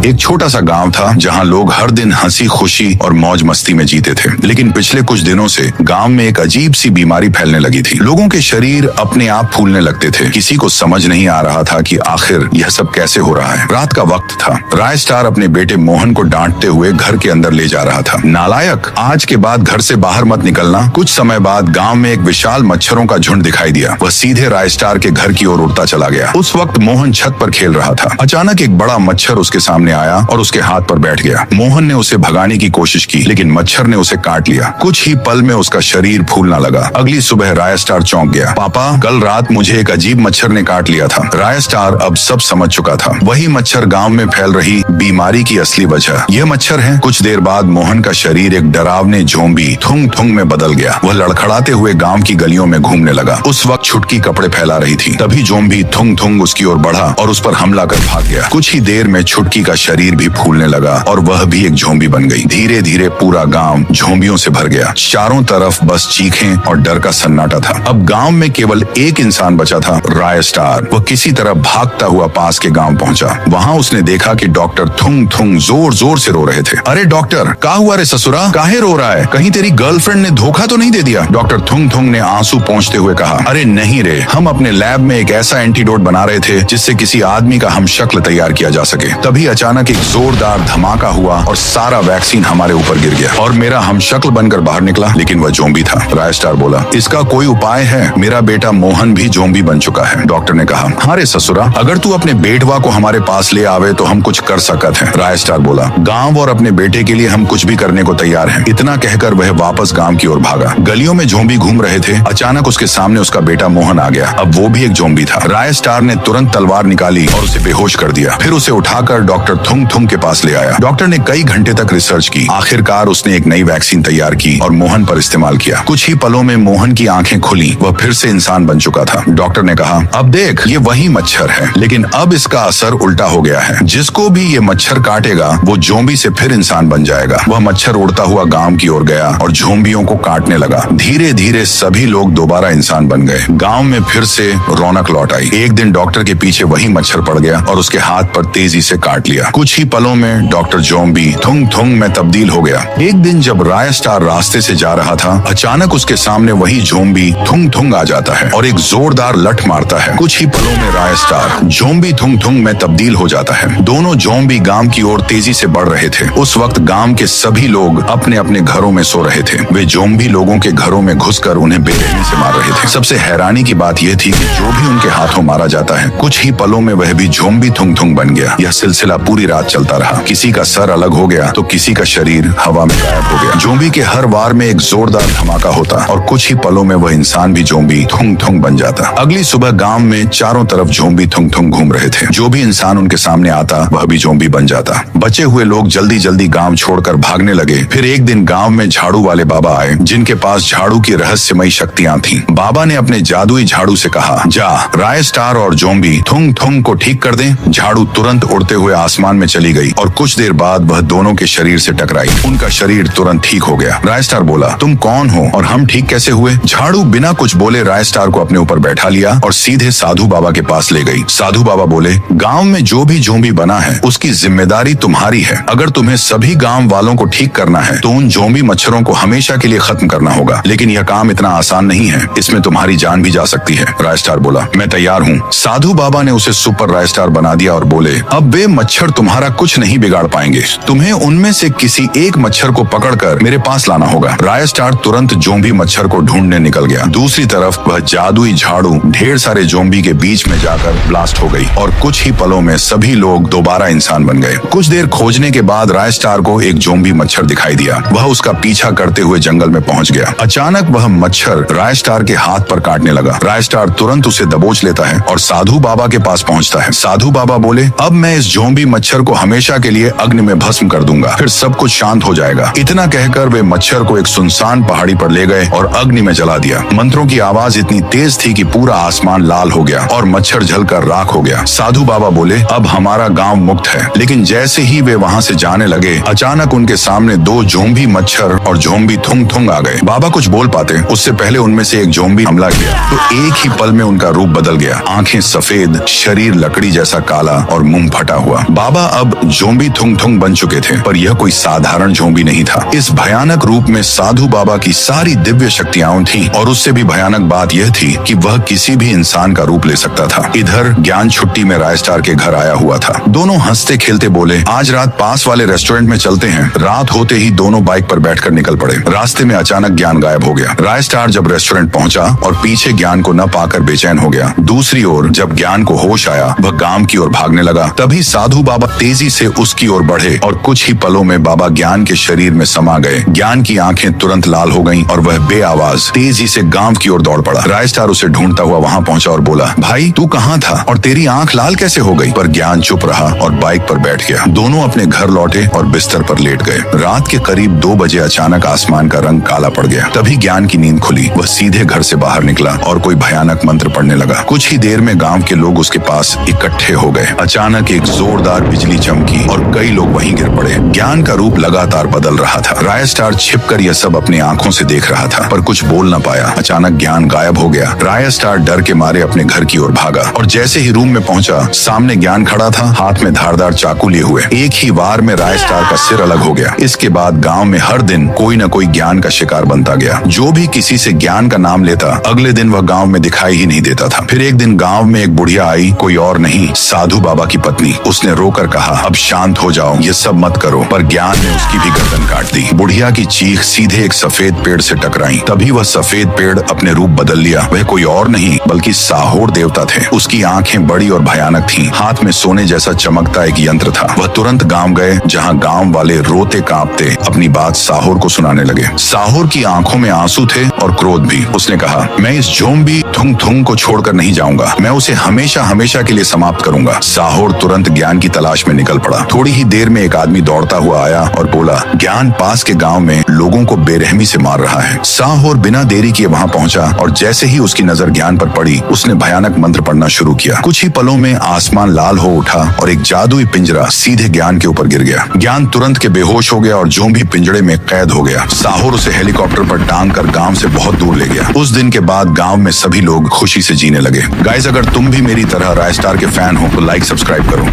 एक छोटा सा गांव था जहां लोग हर दिन हंसी खुशी और मौज मस्ती में जीते थे। लेकिन पिछले कुछ दिनों से गांव में एक अजीब सी बीमारी फैलने लगी थी। लोगों के शरीर अपने आप फूलने लगते थे। किसी को समझ नहीं आ रहा था कि आखिर यह सब कैसे हो रहा है। रात का वक्त था। राय स्टार अपने बेटे मोहन को डांटते हुए घर के अंदर ले जा रहा था। नालायक, आज के बाद घर से बाहर मत निकलना। कुछ समय बाद गांव में एक विशाल मच्छरों का झुंड दिखाई दिया। वह सीधे राय स्टार के घर की ओर उड़ता चला गया। उस वक्त मोहन छत पर खेल रहा था। अचानक एक बड़ा मच्छर उसके सामने आया और उसके हाथ पर बैठ गया। मोहन ने उसे भगाने की कोशिश की, लेकिन मच्छर ने उसे काट लिया। कुछ ही पल में उसका शरीर फूलना लगा। अगली सुबह राय स्टार चौंक गया। पापा, कल रात मुझे एक अजीब मच्छर ने काट लिया था। राय स्टार अब सब समझ चुका था। वही मच्छर गांव में फैल रही बीमारी की असली वजह। यह मच्छर है। कुछ देर बाद मोहन का शरीर एक डरावने ज़ॉम्बी थुंग थुंग में बदल गया। वह लड़खड़ाते हुए गांव की गलियों में घूमने लगा। उस वक्त छुटकी कपड़े फैला रही थी। तभी ज़ॉम्बी थुंग थुंग उसकी ओर बढ़ा और उस पर हमला कर भाग गया। कुछ ही देर में छुटकी का शरीर भी फूलने लगा और वह भी एक ज़ॉम्बी बन गई। धीरे धीरे पूरा गांव ज़ॉम्बियों से भर गया। चारों तरफ बस चीखें और डर का सन्नाटा था। अब गांव में केवल एक इंसान बचा था, राय स्टार। वह किसी तरह भागता हुआ पास के गांव पहुंचा। वहां उसने देखा कि डॉक्टर थुंग थुंग जोर जोर से रो रहे थे। अरे डॉक्टर, क्या हुआ रे ससुरा? काहे रो रहा है? कहीं तेरी गर्लफ्रेंड ने धोखा तो नहीं दे दिया? डॉक्टर थुंग थुंग ने आंसू पोंछते हुए कहा, अरे नहीं रे, हम अपने लैब में एक ऐसा एंटीडोट बना रहे थे जिससे किसी आदमी का हमशक्ल तैयार किया जा सके। तभी अचानक एक जोरदार धमाका हुआ और सारा वैक्सीन हमारे ऊपर गिर गया और मेरा हमशक्ल बनकर बाहर निकला, लेकिन वह ज़ॉम्बी था। राय स्टार बोला, इसका कोई उपाय है? मेरा बेटा मोहन भी ज़ॉम्बी बन चुका है। डॉक्टर ने कहा, हाँ रे ससुरा, अगर तू अपने बेटवा को हमारे पास ले आवे तो हम कुछ कर सकत हैं। राय स्टार बोला, गांव और अपने बेटे के लिए हम कुछ भी करने को तैयार हैं। इतना कहकर वह वापस गांव की ओर भागा। गलियों में ज़ॉम्बी घूम रहे थे। अचानक उसके सामने उसका बेटा मोहन आ गया। अब वो भी एक ज़ॉम्बी था। राय स्टार ने तुरंत तलवार निकाली और उसे बेहोश कर दिया। फिर उसे उठाकर डॉक्टर थुंग थुंग के पास ले आया। डॉक्टर ने कई घंटे तक रिसर्च की। आखिरकार उसने एक नई वैक्सीन तैयार की और मोहन पर इस्तेमाल किया। कुछ ही पलों में मोहन की आंखें खुली। वह फिर से इंसान बन चुका था। डॉक्टर ने कहा, अब देख, ये वही मच्छर है, लेकिन अब इसका असर उल्टा हो गया है। जिसको भी ये मच्छर काटेगा वो ज़ॉम्बी से फिर इंसान बन जाएगा। वह मच्छर उड़ता हुआ गांव की ओर गया और ज़ॉम्बियों को काटने लगा। धीरे धीरे सभी लोग दोबारा इंसान बन गए। गांव में फिर से रौनक लौट आई। एक दिन डॉक्टर के पीछे वही मच्छर पड़ गया और उसके हाथ पर तेजी से काट लिया। कुछ ही पलों में डॉक्टर ज़ॉम्बी थुंग थुंग में तब्दील हो गया। एक दिन जब राय स्टार रास्ते से जा रहा था, अचानक उसके सामने वही ज़ॉम्बी थुंग थुंग आ जाता है और एक जोरदार लठ मारता है। कुछ ही पलों में राय स्टार ज़ॉम्बी थुंग थुंग में तब्दील हो जाता है। दोनों ज़ॉम्बी गांव की ओर तेजी से बढ़ रहे थे। उस वक्त गांव के सभी लोग अपने अपने घरों में सो रहे थे। वे ज़ॉम्बी लोगों के घरों में घुसकर उन्हें बेरहमी से मार रहे थे। सबसे हैरानी की बात यह थी कि जो भी उनके हाथों मारा जाता है, कुछ ही पलों में वह भी ज़ॉम्बी थुंग थुंग बन गया। यह सिलसिला पूरी रात चलता रहा। किसी का सर अलग हो गया तो किसी का शरीर हवा में गायब हो गया। ज़ॉम्बी के हर वार में एक जोरदार धमाका होता और कुछ ही पलों में वह इंसान भी ज़ॉम्बी थुंग थुंग बन जाता। अगली सुबह गांव में चारों तरफ ज़ॉम्बी थुंग थुंग घूम रहे थे। जो भी इंसान उनके सामने आता वह भी ज़ॉम्बी बन जाता। बचे हुए लोग जल्दी जल्दी गांव छोड़कर भागने लगे। फिर एक दिन गांव में झाड़ू वाले बाबा आए, जिनके पास झाड़ू की रहस्यमयी शक्तियां थीं। बाबा ने अपने जादुई झाड़ू से कहा, जा राय स्टार और ज़ॉम्बी थुंग थुंग को ठीक कर दे। झाड़ू तुरंत उड़ते हुए आसमान में चली गई और कुछ देर बाद वह दोनों के शरीर से टकराई। उनका शरीर तुरंत ठीक हो गया। राय स्टार बोला, तुम कौन हो और हम ठीक कैसे हुए? झाड़ू बिना कुछ बोले राय स्टार को अपने ऊपर बैठा लिया और सीधे साधु बाबा के पास ले गई। साधु बाबा बोले, गांव में जो भी ज़ॉम्बी बना है उसकी जिम्मेदारी तुम्हारी है। अगर तुम्हें सभी गांव वालों को ठीक करना है तो उन ज़ॉम्बी मच्छरों को हमेशा के लिए खत्म करना होगा। लेकिन यह काम इतना आसान नहीं है, इसमें तुम्हारी जान भी जा सकती है। राय स्टार बोला, मैं तैयार हूँ। साधु बाबा ने उसे सुपर राय स्टार बना दिया और बोले, अब वे मच्छर तुम्हारा कुछ नहीं बिगाड़ पाएंगे। तुम्हें उनमें से किसी एक मच्छर को पकड़कर मेरे पास लाना होगा। राय स्टार तुरंत ज़ॉम्बी मच्छर को ढूंढने निकल गया। दूसरी तरफ वह जादुई झाड़ू ढेर सारे ज़ॉम्बी के बीच में जाकर ब्लास्ट हो गई और कुछ ही पलों में सभी लोग दोबारा इंसान बन गए। कुछ देर खोजने के बाद राय स्टार को एक ज़ॉम्बी मच्छर दिखाई दिया। वह उसका पीछा करते हुए जंगल में पहुंच गया। अचानक वह मच्छर राय स्टार के हाथ पर काटने लगा। राय स्टार तुरंत उसे दबोच लेता है और साधु बाबा के पास पहुंचता है। साधु बाबा बोले, अब मैं इस ज़ॉम्बी मच्छर को हमेशा के लिए अग्नि में भस्म कर दूंगा, फिर सब कुछ शांत हो जाएगा। इतना कहकर वे मच्छर को एक सुनसान पहाड़ी पर ले गए और अग्नि में जला दिया। मंत्रों की आवाज इतनी तेज थी कि पूरा आसमान लाल हो गया और मच्छर जलकर राख हो गया। साधु बाबा बोले, अब हमारा गांव मुक्त है। लेकिन जैसे ही वे वहां से जाने लगे, अचानक उनके सामने दो ज़ॉम्बी मच्छर और ज़ॉम्बी थुंग थुंग आ गए। बाबा कुछ बोल पाते उससे पहले उनमें से एक ज़ॉम्बी हमला किया तो एक ही पल में उनका रूप बदल गया। आंखें सफेद, शरीर लकड़ी जैसा काला और मुंह फटा हुआ। बाबा बाबा अब जोम्बी थुंग थुंग बन चुके थे, पर यह कोई साधारण जोम्बी नहीं था। इस भयानक रूप में साधु बाबा की सारी दिव्य शक्तियां थी और उससे भी भयानक बात यह थी कि वह किसी भी इंसान का रूप ले सकता था। इधर ज्ञान छुट्टी में रायस्टार के घर आया हुआ था। दोनों हंसते खेलते बोले, आज रात पास वाले रेस्टोरेंट में चलते हैं। रात होते ही दोनों बाइक पर बैठकर निकल पड़े। रास्ते में अचानक ज्ञान गायब हो गया। रायस्टार जब रेस्टोरेंट पहुंचा और पीछे ज्ञान को न पाकर बेचैन हो गया। दूसरी ओर जब ज्ञान को होश आया, वह गांव की ओर भागने लगा। तभी साधु बाबा तेजी से उसकी ओर बढ़े और कुछ ही पलों में बाबा ज्ञान के शरीर में समा गए। ज्ञान की आंखें तुरंत लाल हो गईं और वह बेआवाज तेजी से गांव की ओर दौड़ पड़ा। रायस्टार उसे ढूंढता हुआ वहां पहुंचा और बोला, भाई तू कहाँ था और तेरी आंख लाल कैसे हो गई? पर ज्ञान चुप रहा और बाइक पर बैठ गया। दोनों अपने घर लौटे और बिस्तर पर लेट गए। रात के करीब 2 बजे अचानक आसमान का रंग काला पड़ गया। तभी ज्ञान की नींद खुली। वह सीधे घर से बाहर निकला और कोई भयानक मंत्र पढ़ने लगा। कुछ ही देर में गांव के लोग उसके पास इकट्ठे हो गए। अचानक एक जोरदार बिजली चमकी और कई लोग वहीं गिर पड़े। ज्ञान का रूप लगातार बदल रहा था। रायस्टार छिपकर यह सब अपनी आंखों से देख रहा था, पर कुछ बोल न पाया। अचानक ज्ञान गायब हो गया। रायस्टार डर के मारे अपने घर की ओर भागा और जैसे ही रूम में पहुंचा, सामने ज्ञान खड़ा था, हाथ में धारदार चाकू लिए हुए। एक ही वार में रायस्टार का सिर अलग हो गया। इसके बाद गांव में हर दिन कोई न कोई ज्ञान का शिकार बनता गया। जो भी किसी से ज्ञान का नाम लेता, अगले दिन वह गांव में दिखाई ही नहीं देता था। फिर एक दिन गांव में एक बुढ़िया आई, कोई और नहीं, साधु बाबा की पत्नी। उसने रोकर कहा, अब शांत हो जाओ, ये सब मत करो। पर ज्ञान ने उसकी भी गर्दन काट दी। बुढ़िया की चीख सीधे एक सफेद पेड़ से टकराई। तभी वह सफेद पेड़ अपने रूप बदल लिया। वह कोई और नहीं बल्कि साहोर देवता थे। उसकी आंखें बड़ी और भयानक थीं। हाथ में सोने जैसा चमकता एक यंत्र था। वह तुरंत गांव गए, जहां गांव वाले रोते कांपते अपनी बात साहोर को सुनाने लगे। साहोर की आंखों में आंसू थे और क्रोध भी। उसने कहा, मैं इस जोम्बी थुंग थुंग को छोड़कर नहीं जाऊंगा। मैं उसे हमेशा हमेशा के लिए समाप्त करूंगा। साहोर तुरंत ज्ञान की तलाश में निकल पड़ा। थोड़ी ही देर में एक आदमी दौड़ता हुआ आया और बोला, ज्ञान पास के गांव में लोगों को बेरहमी से मार रहा है। साहोर बिना देरी किए वहां पहुंचा और जैसे ही उसकी नजर ज्ञान पर पड़ी, उसने भयानक मंत्र पढ़ना शुरू किया। कुछ ही पलों में आसमान लाल हो उठा और एक जादुई पिंजरा सीधे ज्ञान के ऊपर गिर गया। ज्ञान तुरंत के बेहोश हो गया और जोम्बी पिंजरे में कैद हो गया। साहोर उसे हेलीकॉप्टर पर टांग कर गांव से बहुत दूर ले गया। उस दिन के बाद गांव में सभी लोग खुशी से जीने लगे। गाइस, अगर तुम भी मेरी तरह रायस्टार के फैन हो तो लाइक सब्सक्राइब करो।